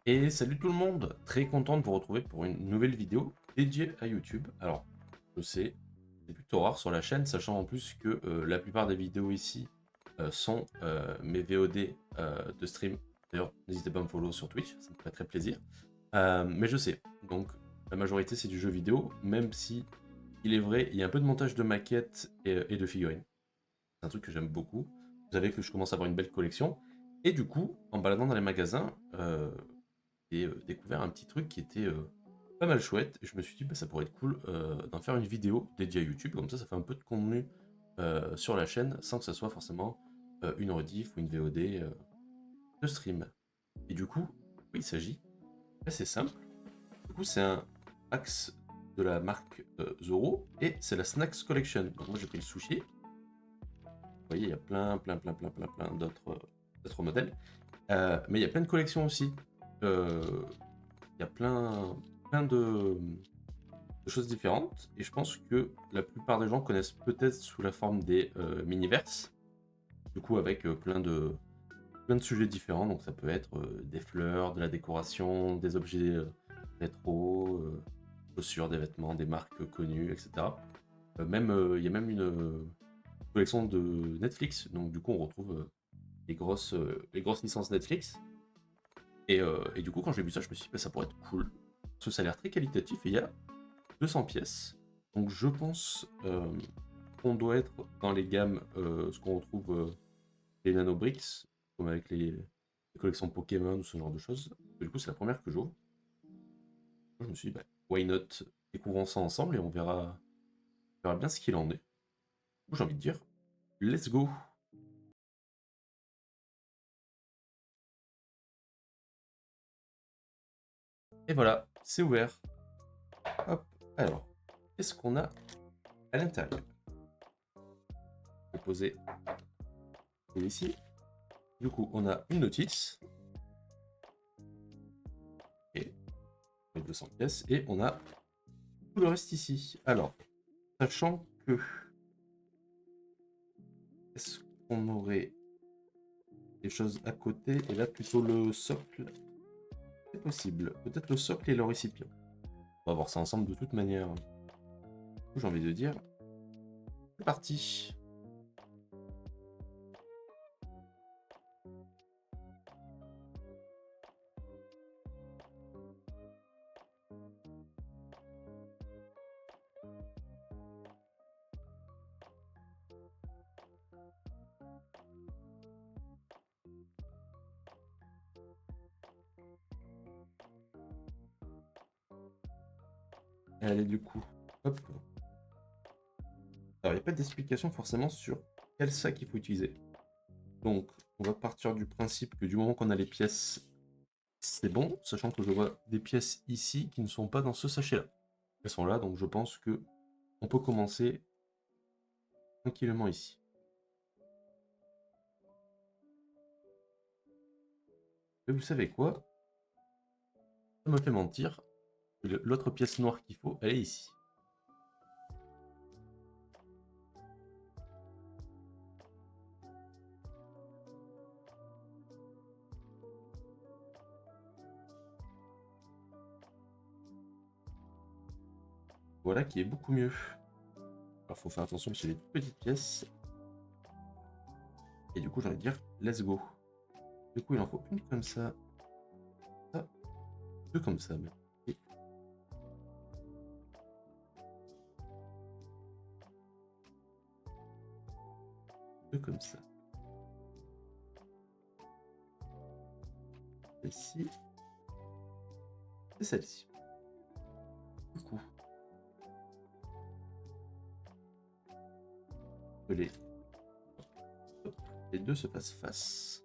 Et salut tout le monde, très content de vous retrouver pour une nouvelle vidéo dédiée à YouTube. Alors, je sais, c'est plutôt rare sur la chaîne, sachant en plus que la plupart des vidéos ici sont mes VOD de stream. D'ailleurs, n'hésitez pas à me follow sur Twitch, ça me ferait très plaisir. Mais je sais, donc la majorité c'est du jeu vidéo, même si il est vrai, il y a un peu de montage de maquettes et de figurines. C'est un truc que j'aime beaucoup. Vous savez que je commence à avoir une belle collection. Et du coup, en baladant dans les magasins, j'ai découvert un petit truc qui était pas mal chouette. Et je me suis dit, bah, ça pourrait être cool d'en faire une vidéo dédiée à YouTube. Comme ça fait un peu de contenu sur la chaîne sans que ça soit forcément une rediff ou une VOD de stream. Et du coup, oui, il s'agit assez simple. Du coup, c'est un axe de la marque Zoro et c'est la Snacks Collection. Donc moi j'ai pris le sushi. Vous voyez, il y a plein d'autres modèles. Mais il y a plein de collections aussi. Il y a plein de choses différentes. Et je pense que la plupart des gens connaissent peut-être sous la forme des mini-verses. Du coup, avec plein de sujets différents. Donc ça peut être des fleurs, de la décoration, des objets rétro, chaussures, des vêtements, des marques connues, etc. Il y a même une collection de Netflix. Donc du coup, on retrouve les grosses licences Netflix. Et du coup, quand j'ai vu ça, je me suis dit, bah, ça pourrait être cool. Parce que ça a l'air très qualitatif et il y a 200 pièces. Donc je pense qu'on doit être dans les gammes, ce qu'on retrouve les Nanobricks, comme avec les collections Pokémon ou ce genre de choses. Et du coup, c'est la première que j'ouvre. Je me suis dit, bah, why not? Découvrons ça ensemble et on verra bien ce qu'il en est. Du coup, j'ai envie de dire, let's go! Et voilà, c'est ouvert. Hop, alors, qu'est-ce qu'on a à l'intérieur? Je vais poser ici. Du coup, on a une notice. Et 200 pièces. Et on a tout le reste ici. Alors, sachant que... Est-ce qu'on aurait des choses à côté? Et là, plutôt le socle. C'est possible. Peut-être le socle et le récipient. On va voir ça ensemble de toute manière. J'ai envie de dire... C'est parti. Allez, du coup. Hop. Alors, il n'y a pas d'explication forcément sur quel sac il faut utiliser. Donc, on va partir du principe que du moment qu'on a les pièces, c'est bon, sachant que je vois des pièces ici qui ne sont pas dans ce sachet-là. Elles sont là, donc je pense que on peut commencer tranquillement ici. Et vous savez quoi? Ça me fait mentir. L'autre pièce noire qu'il faut, elle est ici. Voilà qui est beaucoup mieux. Alors faut faire attention parce que c'est des toutes petites pièces. Et du coup j'ai envie de dire let's go. Du coup il en faut une comme ça. Deux comme ça même. Et deux comme ça. Celle-ci. Et celle-ci. Du coup. Que les deux se fassent face.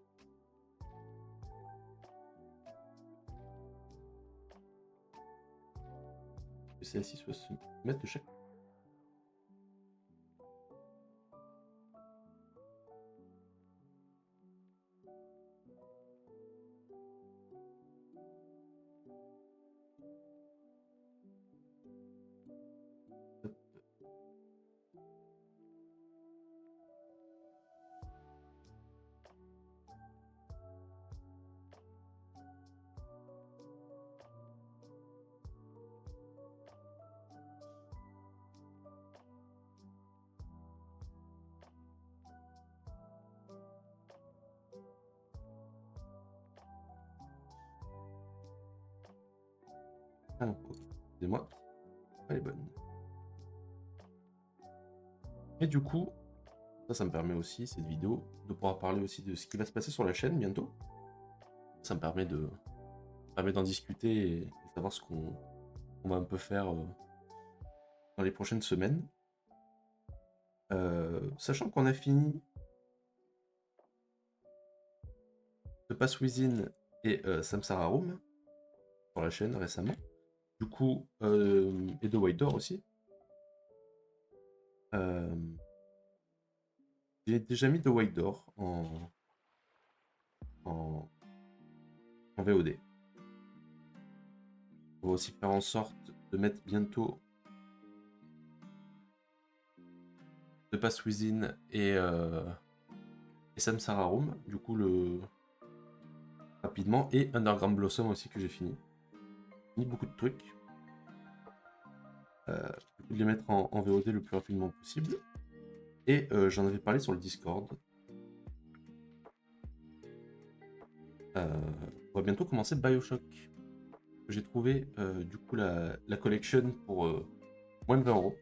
Que celle-ci soit se mettre de chaque côté. Ah non, ok. Excusez-moi, pas les bonnes. Et du coup, ça me permet aussi, cette vidéo, de pouvoir parler aussi de ce qui va se passer sur la chaîne bientôt. Ça me permet d'en discuter et savoir ce qu'on va un peu faire dans les prochaines semaines. Sachant qu'on a fini The Pass Within et Samsara Room sur la chaîne récemment. Du coup, et The White Door aussi. J'ai déjà mis The White Door en VOD. On va aussi faire en sorte de mettre bientôt The Pass Within et Samsara Room, du coup rapidement, et Underground Blossom aussi que j'ai fini. J'ai fini beaucoup de trucs. Du coup, de les mettre en VOD le plus rapidement possible. Et j'en avais parlé sur le Discord. On va bientôt commencer Bioshock. J'ai trouvé du coup la collection pour moins de 20 €.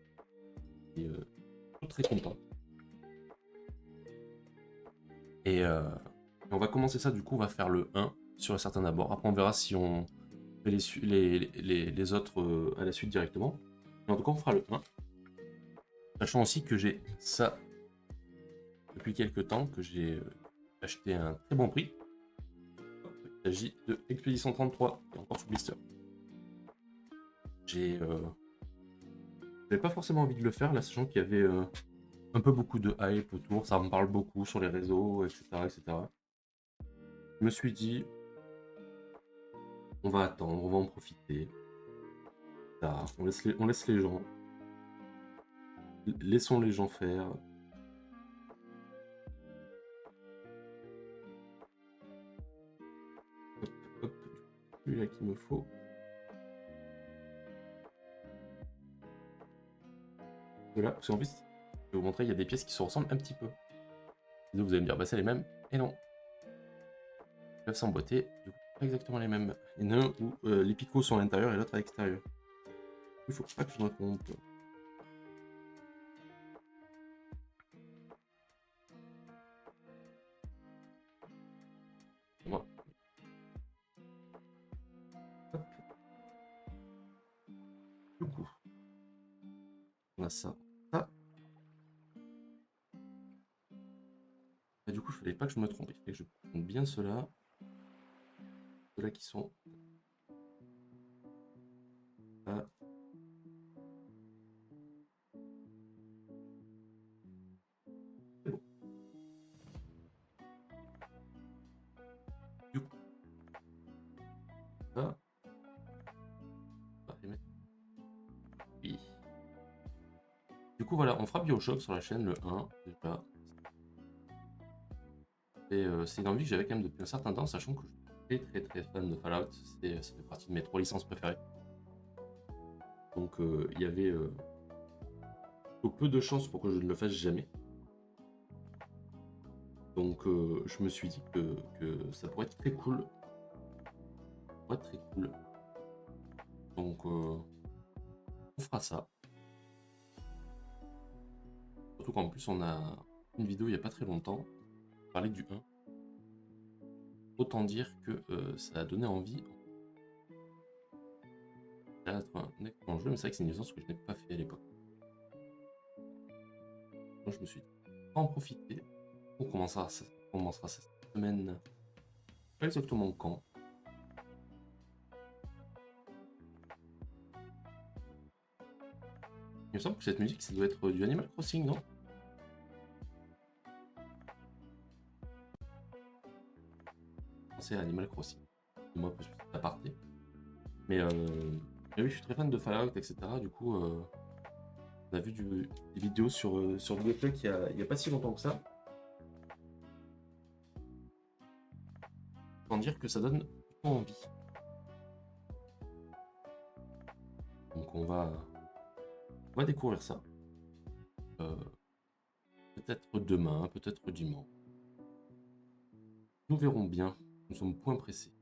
Et très content. Et on va commencer ça, du coup, on va faire le 1 sur un certain abord. Après, on verra si on fait les autres à la suite directement. Mais en tout cas, on fera le 1. Sachant aussi que j'ai ça depuis quelques temps, que j'ai acheté à un très bon prix. Il s'agit de Expédition 33, qui est encore sous blister. J'avais pas forcément envie de le faire, là, sachant qu'il y avait un peu beaucoup de hype autour, ça me parle beaucoup sur les réseaux, etc., etc. Je me suis dit, on va attendre, on va en profiter. On laisse les gens. Laissons les gens faire. Hop, hop, celui-là qu'il me faut. Voilà, parce qu'en plus, je vais vous montrer, il y a des pièces qui se ressemblent un petit peu. Et vous allez me dire, bah c'est les mêmes. Et non. Ils peuvent s'emboîter, du coup, pas exactement les mêmes. Il y en a un où les picots sont à l'intérieur et l'autre à l'extérieur. Il faut pas que je me trompe. Voilà. Hop. Du coup, on a ça. Ça. Et du coup, il fallait pas que je me trompe. Il fallait que je prenne bien ceux-là. Ceux-là qui sont là. C'est bon. Du coup, ça. On va les mettre. Oui. Du coup, voilà, on fera Bioshock sur la chaîne, le 1, déjà. Et c'est une envie que j'avais quand même depuis un certain temps, sachant que je suis très fan de Fallout. Ça fait partie de mes 3 licences préférées. Donc il y avait peu de chances pour que je ne le fasse jamais. Donc je me suis dit que ça pourrait être très cool. Ça pourrait être très cool. Donc on fera ça. Surtout qu'en plus on a une vidéo il n'y a pas très longtemps. On parlait du 1. Autant dire que ça a donné envie. Ça va être un excellent jeu, mais c'est vrai que c'est une licence que je n'ai pas fait à l'époque. Donc je me suis dit, on va en profiter. On commencera cette semaine. Pas exactement quand. Il me semble que cette musique, ça doit être du Animal Crossing, non? C'est Animal Crossing. Moi, plus à partir. Mais oui, je suis très fan de Fallout, etc. Du coup, on a vu des vidéos sur Gameplay il y a pas si longtemps que ça. Sans dire que ça donne plutôt envie. Donc on va découvrir ça. Peut-être demain, peut-être dimanche. Nous verrons bien. Nous sommes point pressés.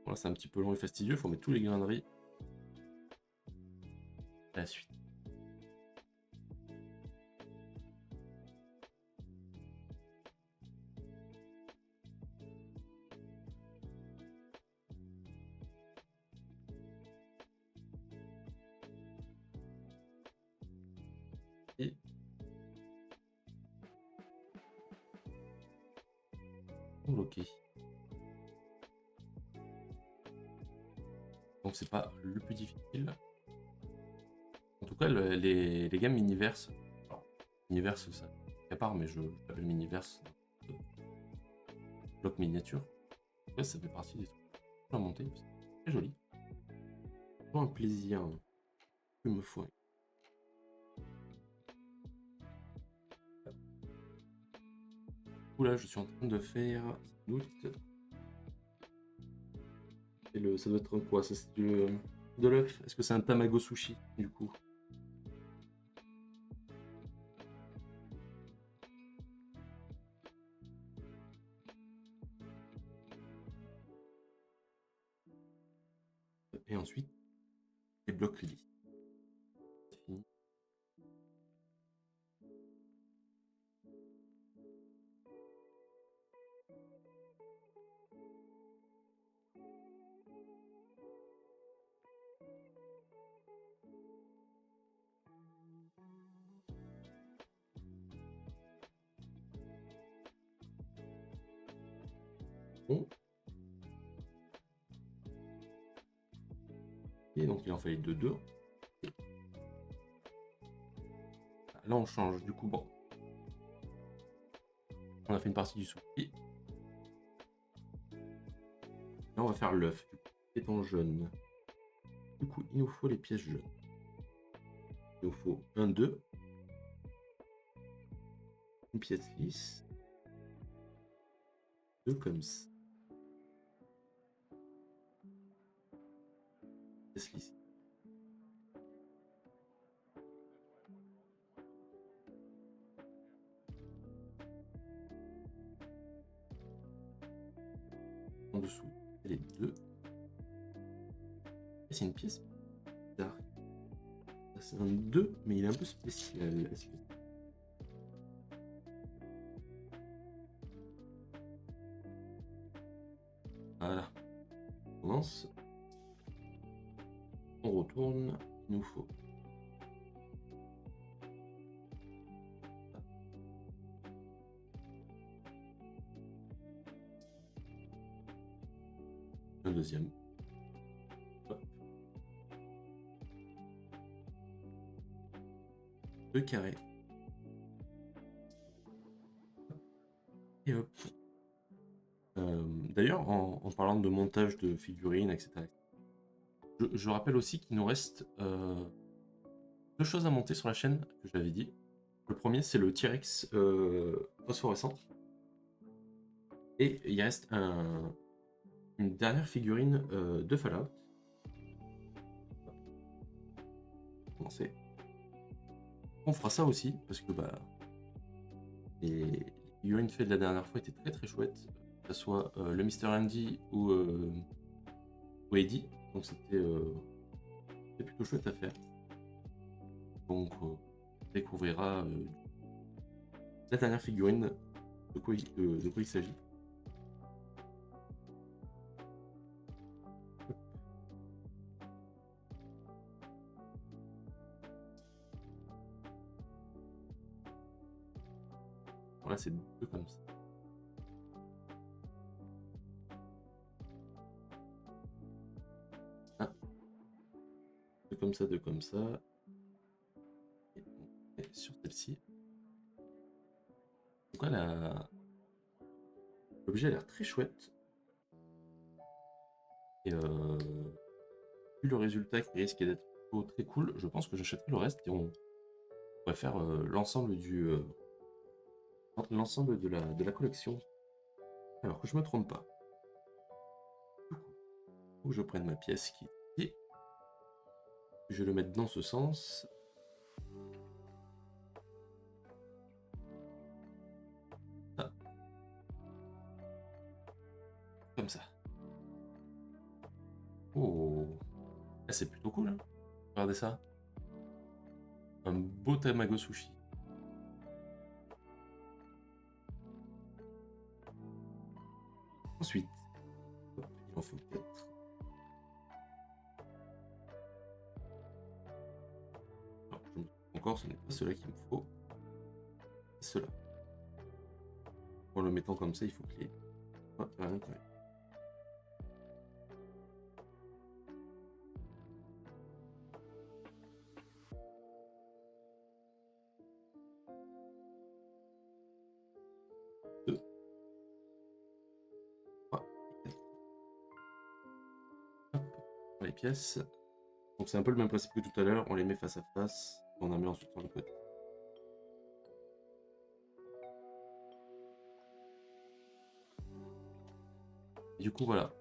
Voilà, c'est un petit peu long et fastidieux, il faut mettre tous les grains de riz à la suite. Et bloqué. Donc c'est pas le plus difficile. En tout cas, les gammes Miniverse, alors, Miniverse, ça à part, mais je l'appelle Miniverse, bloc miniature. En tout cas, ça fait partie des trucs à monter. C'est très joli. C'est un plaisir. Hein. Il me faut. Là, je suis en train de faire sans doute. Et ça doit être quoi? Ça, c'est de l'œuf. Est-ce que c'est un tamago sushi du coup? Et ensuite, les blocs lisses. Fini. Bon. Et donc il en fallait deux. Là on change du coup. Bon. On a fait une partie du sushi. Là on va faire l'œuf. Étant jaune. Du coup il nous faut les pièces jaunes. Il nous faut un 2. Une pièce lisse. 2 comme ça. Pièce lisse. En dessous, les 2. Et c'est une pièce bizarre. C'est un 2, mais il est un peu spécial. Voilà. On commence. On retourne. Il nous faut. Un deuxième. Hop. 2 carrés. Et hop. D'ailleurs, en parlant de montage de figurines, etc., je rappelle aussi qu'il nous reste 2 choses à monter sur la chaîne, que j'avais dit. Le premier, c'est le T-Rex phosphorescent. Et il reste une dernière figurine de Fallout. On fera ça aussi, parce que bah, les figurines faites de la dernière fois étaient très très chouettes. Que ce soit le Mr. Andy ou Eddie. Donc c'était plutôt chouette à faire. Donc on découvrira la dernière figurine, de quoi il s'agit. Voilà, c'est deux comme ça. Ah. Deux comme ça, deux comme ça. Et sur celle-ci. En tout cas, l'objet a l'air très chouette. Et vu le résultat qui risque d'être très cool, je pense que j'achèterai le reste et on pourrait faire l'ensemble l'ensemble de la collection. Alors que je me trompe pas. Du coup, faut que je prenne ma pièce qui est ici. Je vais le mettre dans ce sens. Ah. Comme ça. Oh, ah, c'est plutôt cool, hein. Regardez ça. Un beau tamago sushi. Ensuite, hop, il en faut 4. Alors, je me trompe encore, ce n'est pas cela qu'il me faut. C'est cela. En le mettant comme ça, il faut qu'il y ait à l'intérieur. Deux, trois, et quatre. Hop, les pièces. Donc c'est un peu le même principe que tout à l'heure, on les met face à face, on en met ensuite sur le côté. Et du coup voilà,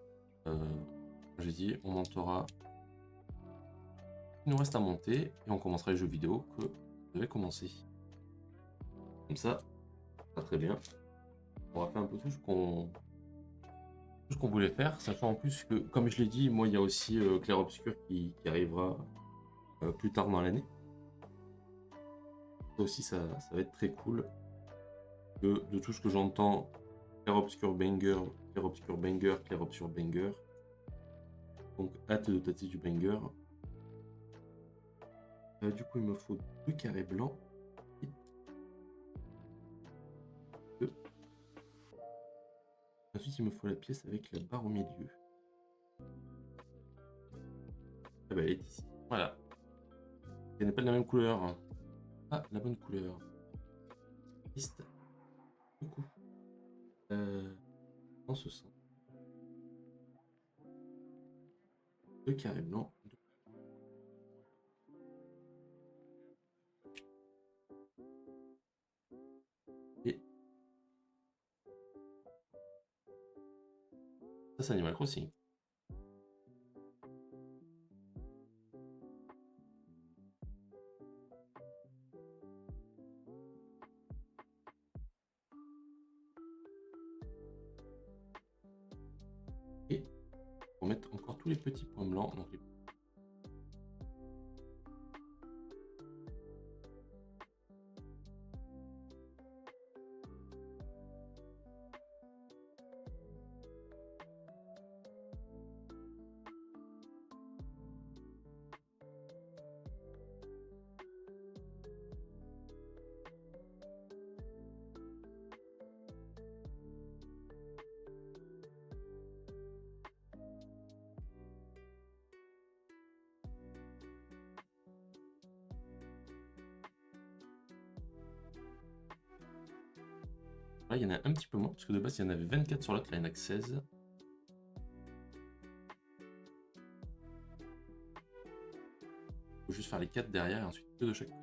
j'ai dit on montera, il nous reste à monter et on commencera les jeux vidéo que je vais commencer. Comme ça va très bien, on aura fait un peu tout ce qu'on voulait faire, sachant en plus que comme je l'ai dit, moi il y a aussi Clair Obscur qui arrivera plus tard dans l'année. Ça aussi ça va être très cool. De tout ce que j'entends, Clair Obscur Banger, Clair Obscur Banger, Clair Obscur Banger. Donc hâte de tâter du banger. Du coup il me faut 2 carrés blancs. Et 2. Ensuite il me faut la pièce avec la barre au milieu. Ah bah elle est ici. Voilà. Elle n'est pas de la même couleur. Ah, la bonne couleur. Liste. Du coup. Dans ce sens. 2 carrés blancs. Et ça c'est Animal Crossing. Et on va mettre encore tous les petits points blancs. Donc les... Là il y en a un petit peu moins, parce que de base il y en avait 24 sur l'autre, là il n'y en a que 16. Il faut juste faire les 4 derrière et ensuite 2 de chaque côté.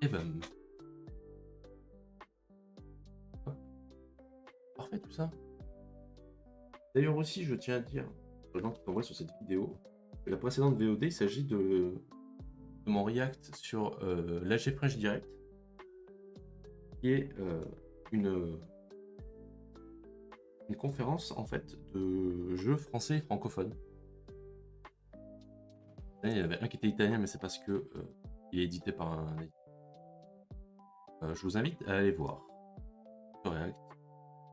Et bam. Hop. Parfait tout ça. D'ailleurs aussi, je tiens à dire, pour les gens qui t'envoient sur cette vidéo, que la précédente VOD, il s'agit de mon react sur l'AG French Direct, qui est une conférence en fait de jeux français et francophones. Il y en avait un qui était italien, mais c'est parce que il est édité par un éditeur. Je vous invite à aller voir ce react.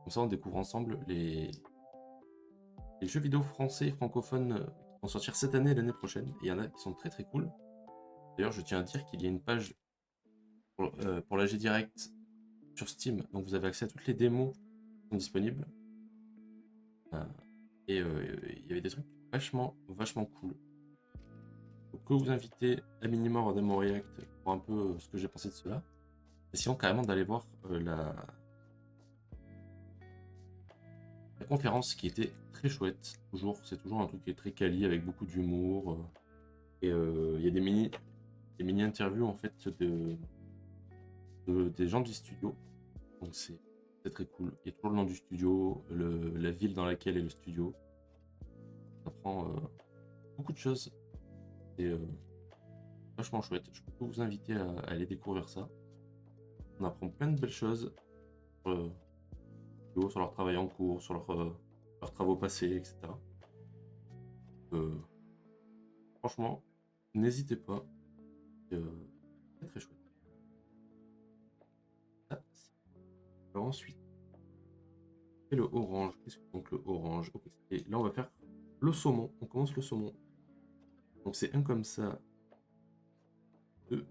Comme ça, on découvre ensemble les jeux vidéo français et francophones qui vont sortir cette année et l'année prochaine. Et il y en a qui sont très très cool. D'ailleurs, je tiens à dire qu'il y a une page pour l'AG Direct sur Steam, donc vous avez accès à toutes les démos qui sont disponibles. Et il y avait des trucs vachement cool. Donc, que vous inviter à minima à regarder mon react pour un peu ce que j'ai pensé de cela. Et sinon, carrément d'aller voir la conférence qui était très chouette. C'est toujours un truc qui est très quali avec beaucoup d'humour. Et il y a des mini interviews en fait des gens du studio. Donc c'est c'est très cool. Il y a toujours le nom du studio, la ville dans laquelle est le studio. Ça prend beaucoup de choses. C'est vachement chouette. Je peux vous inviter à aller découvrir ça. On apprend plein de belles choses sur, sur leur travail en cours, sur leurs travaux passés, etc. Euh, Franchement, n'hésitez pas. C'est très chouette. Ah, alors ensuite, c'est le orange. Qu'est-ce que donc le orange? Ok. Et là, on va faire le saumon. On commence le saumon. Donc c'est un comme ça. Deux.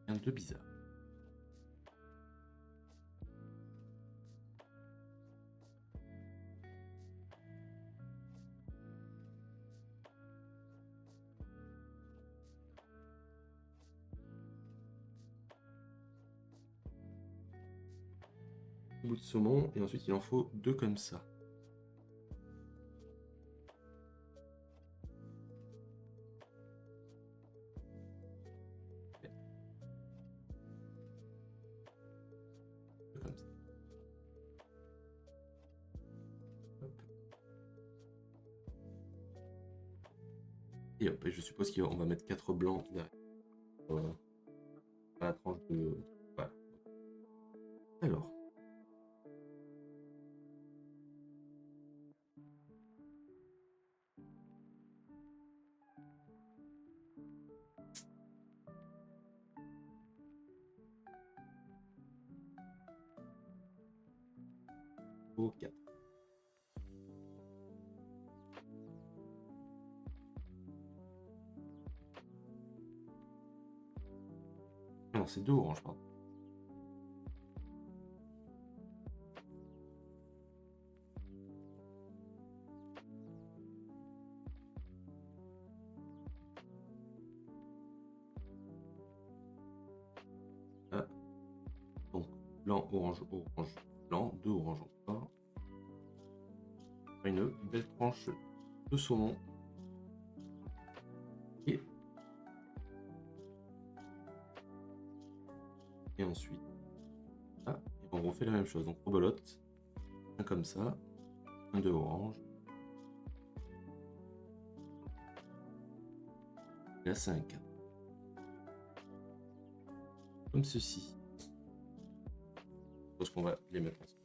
Un deux bizarre. Un bout de saumon. Et ensuite, il en faut deux comme ça. Deux comme ça. Hop. Et hop. Et je suppose qu'on va mettre 4 blancs derrière. À la tranche de... Voilà. Alors. Au 4. Non, c'est deux oranges, pardon. Ah. Donc, blanc, orange, orange, blanc, deux oranges encore. Une belle tranche de saumon. Et ensuite, ah, et on refait la même chose. Donc, rebolote. Un comme ça. Un de orange. Et là, c'est un 4. Comme ceci. Je pense qu'on va les mettre ensemble.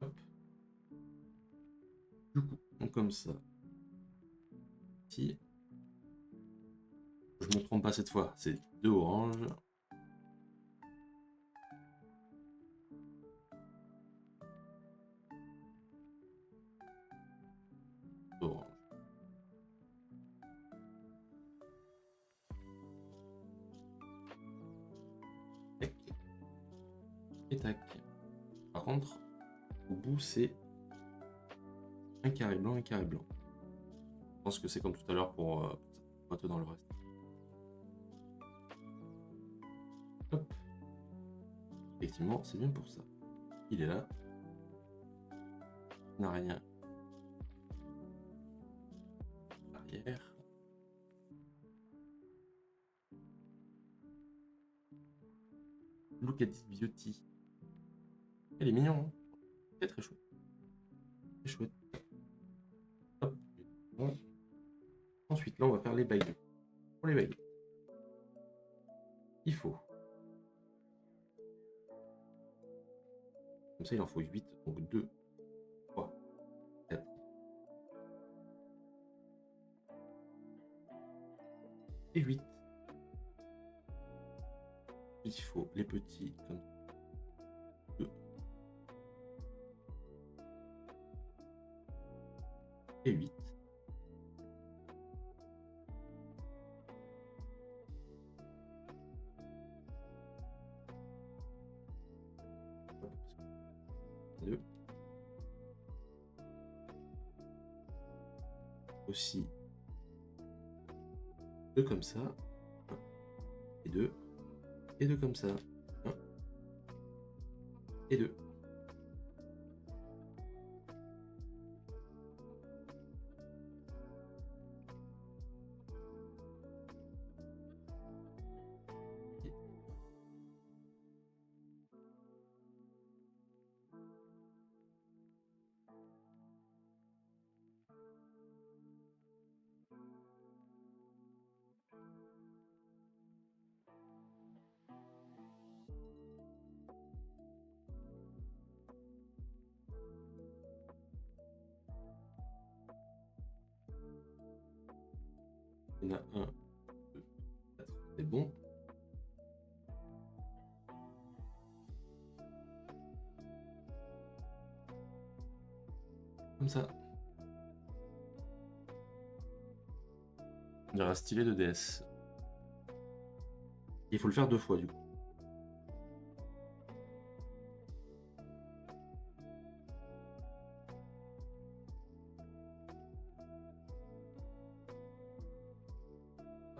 Hop. Du coup, donc comme ça. Si. Je me trompe pas cette fois. C'est deux oranges. Deux oranges. Tac. Et tac. Par contre, au bout, c'est un carré blanc, un carré blanc. Je pense que c'est comme tout à l'heure pour boîte dans le reste. Hop. Effectivement, c'est bien pour ça. Il est là. Il n'a rien. Arrière. Look at this beauty. Elle est mignon, hein. C'est très chouette. Très chouette. Hop. Bon. Ensuite, là, on va faire les bagues. Pour les bagues, il faut. Comme ça, il en faut 8. Donc 2, 3, 4. Et 8. Il faut les petits comme 2 et 8. Deux. Aussi 2 comme ça. Et 2. Et 2 comme ça. 1 et 2. Il y en a un, deux, quatre, c'est bon. Comme ça. On dirait un stylet de DS. Il faut le faire 2 fois du coup.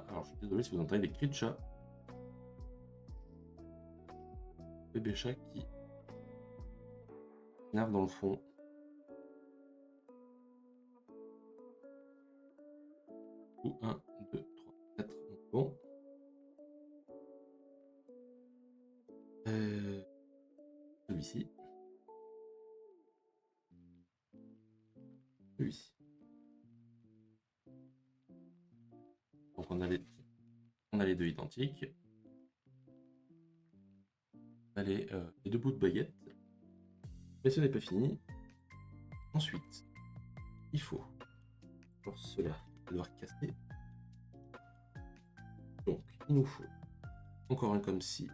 Alors je suis désolé si vous entendez des cris de chat. Bébé chat qui s'énerve dans le fond. Ou 1, 2, 3, 4, bon. Celui-ci. Celui-ci. Donc on a les deux identiques. On a les 2 bouts de baguette. Mais ce n'est pas fini. Ensuite, il faut, pour cela, devoir casser. Donc, il nous faut encore un comme ci.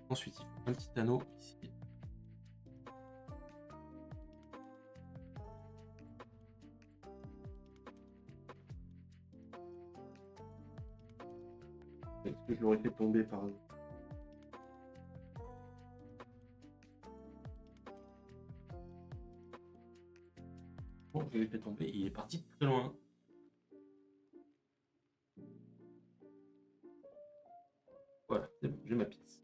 Ensuite, il faut un petit anneau ici. Est-ce que je l'aurais fait tomber par là? Bon, je l'ai fait tomber, il est parti très loin. Voilà, c'est bon, j'ai ma pièce.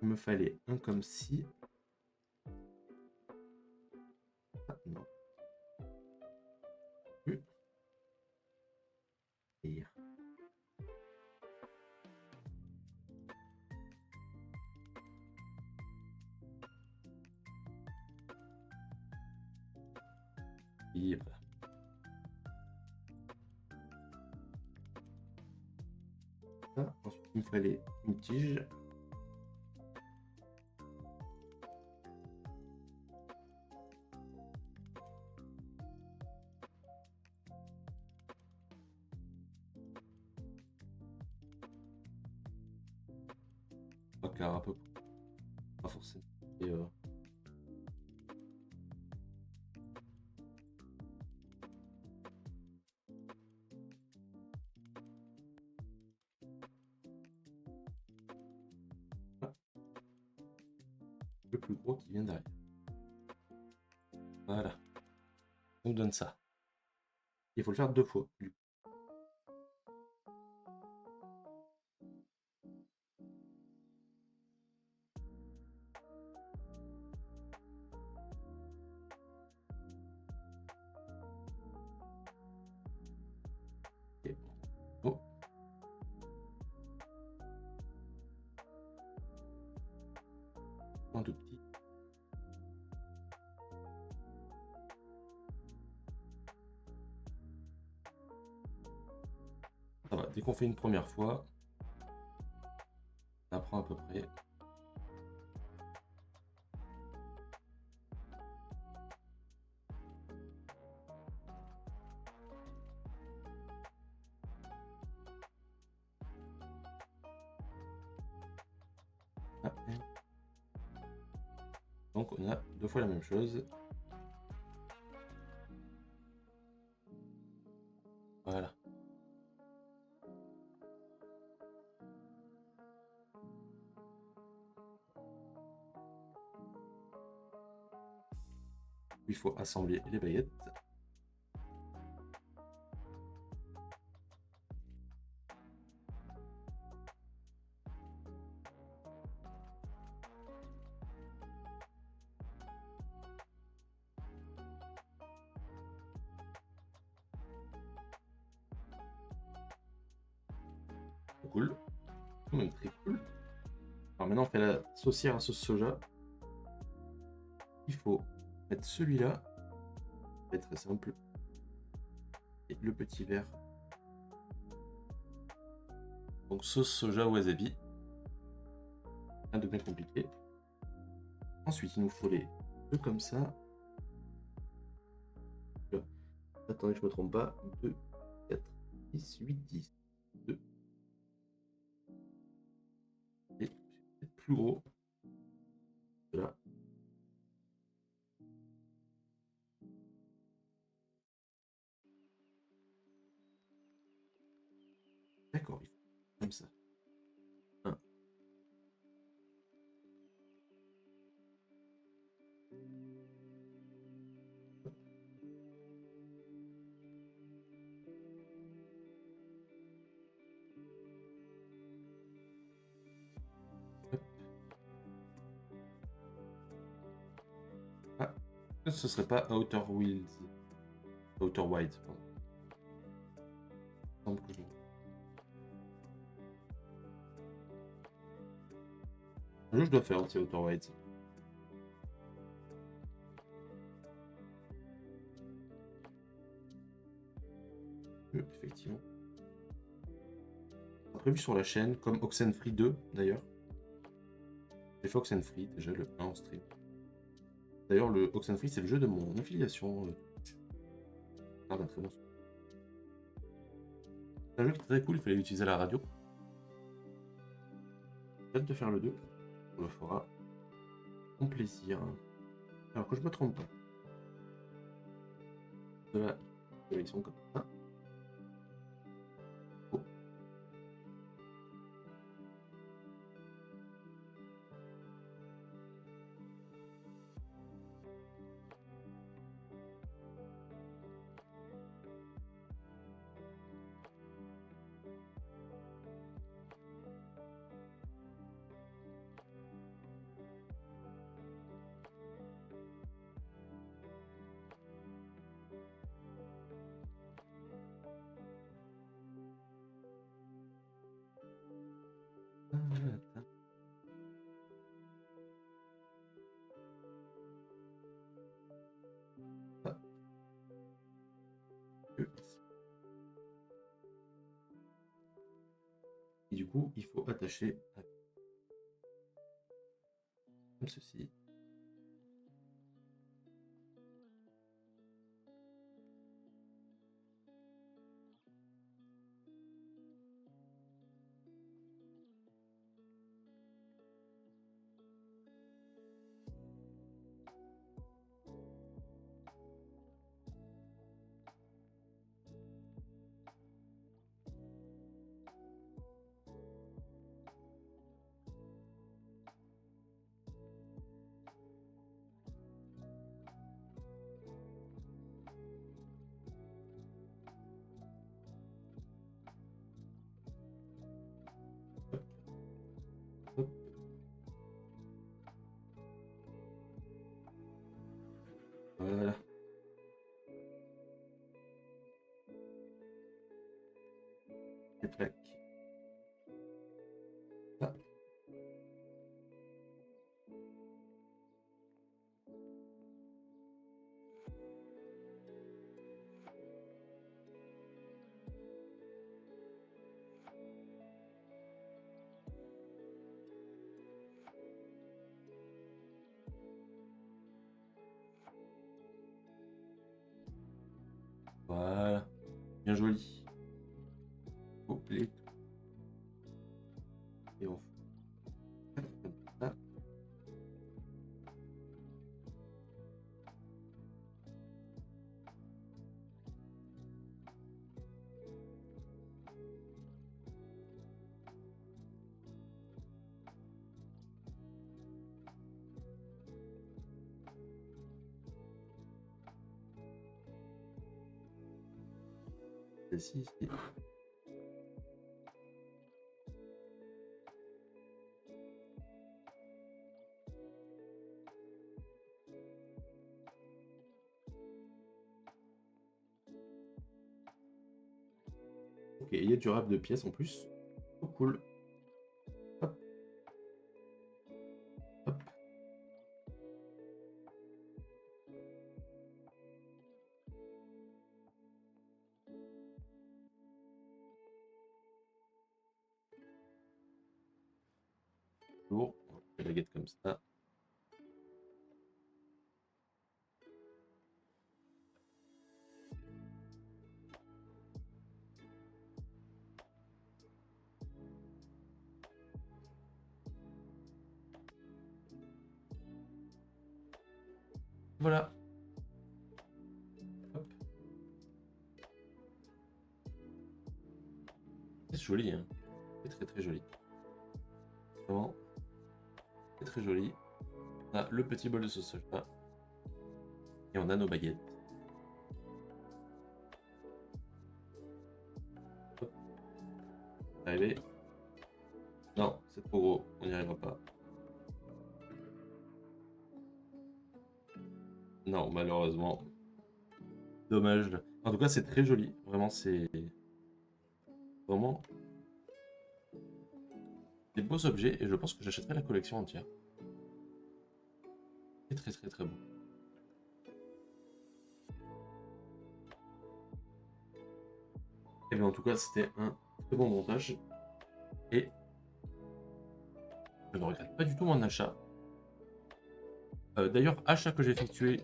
Il me fallait un comme ci. Ah, non. Plus. Et voilà. Ça, ensuite, il me fallait une tige. Car à peu près. Pas forcément. Et le plus gros qui vient derrière. Voilà. On nous donne ça. Il faut le faire 2 fois. Et bon. Un tout petit. Ça va, dès qu'on fait une première fois, on apprend à peu près. Donc on a 2 fois la même chose. Voilà. Il faut assembler les baguettes. Cool. Même très cool. Alors maintenant, on fait la saucière à sauce soja. Il faut mettre celui-là. C'est très simple. Et le petit verre. Donc sauce soja wasabi. Rien de bien compliqué. Ensuite, il nous faut les deux comme ça. Attendez que je me trompe pas. 2, 4, 6, 8, 10. 2. Et peut-être plus gros. Là. D'accord, il faut comme ça. 1. Ah, ce serait pas Outer Wilds. Outer Wilds, pardon. Il me semble que un jour, je dois faire aussi Outer Wilds. Effectivement. Prévu sur la chaîne, comme Oxenfree 2 d'ailleurs. J'ai fait Oxenfree, déjà le 1 en stream. D'ailleurs, le Oxenfree, c'est le jeu de mon affiliation. Ah, d'un très bon. C'est un jeu qui est très cool, il fallait l'utiliser à la radio. J'ai hâte de faire le 2. On le fera. Mon plaisir. Alors que je me trompe pas. De la direction comme ça. Oh. Et du coup, il faut attacher comme ceci. Hop. Voilà. Les plaques. Ah. Voilà. Bien joli. Oh, les... Et on fait comme ça. Celle-ci ici. Ok, il y a du rap de pièces en plus. Oh, cool. Hop. toujours. On fait la baguette comme ça. Voilà. Hop. C'est joli, hein. C'est très très joli. Vraiment, c'est très joli. On a le petit bol de sauce soja. Et on a nos baguettes. Hop. Arrivé. Non, c'est trop gros. On n'y arrivera pas. Non, malheureusement. Dommage. En tout cas, c'est très joli. Vraiment, c'est vraiment des beaux objets. Et je pense que j'achèterai la collection entière. C'est très très très beau. Et bien en tout cas, c'était un très bon montage. Et je ne regrette pas du tout mon achat. D'ailleurs, achat que j'ai effectué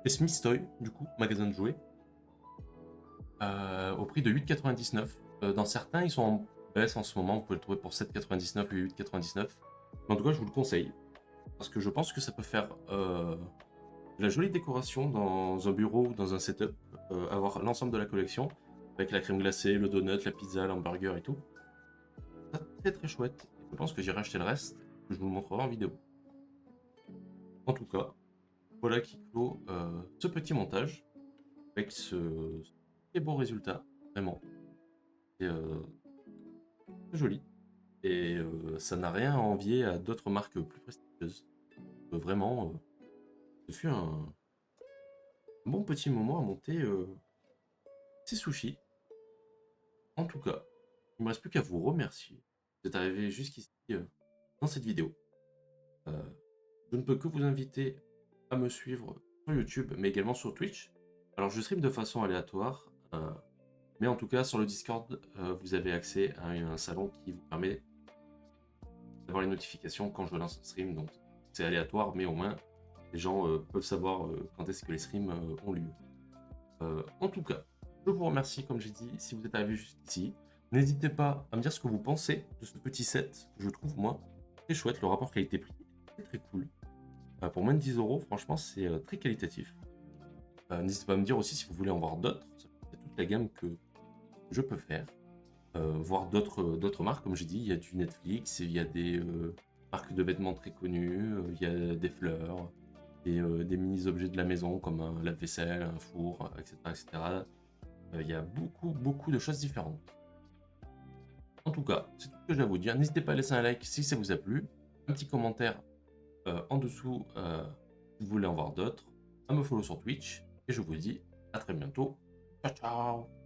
chez Smith Toy, du coup, magasin de jouets, au prix de 8,99. Dans certains, ils sont en baisse en ce moment. Vous pouvez le trouver pour 7,99 ou 8,99. Mais en tout cas, je vous le conseille. Parce que je pense que ça peut faire de la jolie décoration dans un bureau ou dans un setup. Avoir l'ensemble de la collection, avec la crème glacée, le donut, la pizza, l'hamburger et tout. Ça, très très chouette. Je pense que j'irai acheter le reste, que je vous le montrerai en vidéo. En tout cas, voilà qui clôt ce petit montage avec ce très beau résultat, vraiment. C'est joli. Et ça n'a rien à envier à d'autres marques plus prestigieuses. Vraiment, ce fut un bon petit moment à monter ces sushis. En tout cas, il ne me reste plus qu'à vous remercier d'être arrivé jusqu'ici dans cette vidéo. Je ne peux que vous inviter à me suivre sur YouTube, mais également sur Twitch. Alors, je stream de façon aléatoire, mais en tout cas, sur le Discord, vous avez accès à un salon qui vous permet d'avoir les notifications quand je lance un stream. Donc, c'est aléatoire, mais au moins, les gens peuvent savoir quand est-ce que les streams ont lieu. En tout cas, je vous remercie, comme j'ai dit, si vous êtes arrivé jusqu'ici. N'hésitez pas à me dire ce que vous pensez de ce petit set que je trouve, moi, très chouette. Le rapport qualité-prix est très cool. Pour moins de 10 euros, franchement, c'est très qualitatif. N'hésitez pas à me dire aussi si vous voulez en voir d'autres. C'est toute la gamme que je peux faire. Voir d'autres marques, comme j'ai dit, il y a du Netflix, il y a des marques de vêtements très connues, il y a des fleurs, des mini-objets de la maison comme un lave-vaisselle, un four, etc. etc. Il y a beaucoup de choses différentes. En tout cas, c'est tout ce que j'ai à vous dire. N'hésitez pas à laisser un like si ça vous a plu, un petit commentaire en dessous si vous voulez en voir d'autres, à me follow sur Twitch, et je vous dis à très bientôt. Ciao ciao.